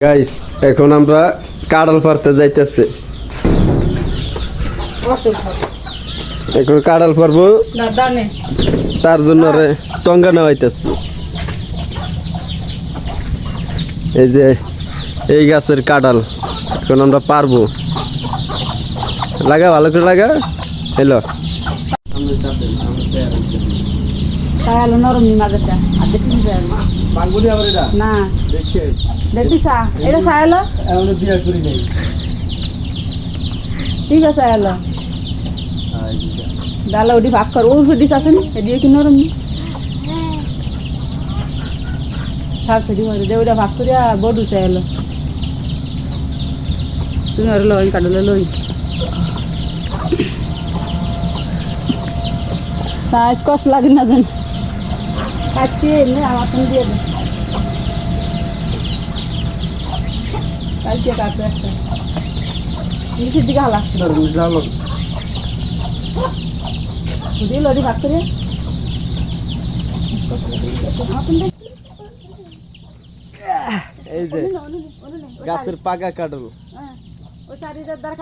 Guys এখন আমরা কাঁড়াল পাড়তে যাইতেছি। এখন কাঁড়াল পারবো, তার জন্য চঙ্গা নেওয়াইতেছি। এই যে এই গাছের কাঁড়াল এখন আমরা পারবো। লাগা ভালো করে লাগা। হ্যালো নরম মাঝেটা আর দেখি না দেখিস এটা চাইলো ঠিক আছে এলো ডালা ওটি ভাগ কর ও দিস আসেন এদিকে কি নরম শাক সেটি মারে যে ওটা ভাগ করিয়া বড় চাইলো তুমি আর লই কাটলে লই সাইজ কষ্ট লাগে না জান কাটছি এমনি আমার তুমি দিয়ে দে কাটছে কাটতে একটা নিচের দিকে হালা বুঝি লড়ি ভাগ করে এই যে গাছের পাকা কাঁঠাল। ওই চারিটার দ্বারা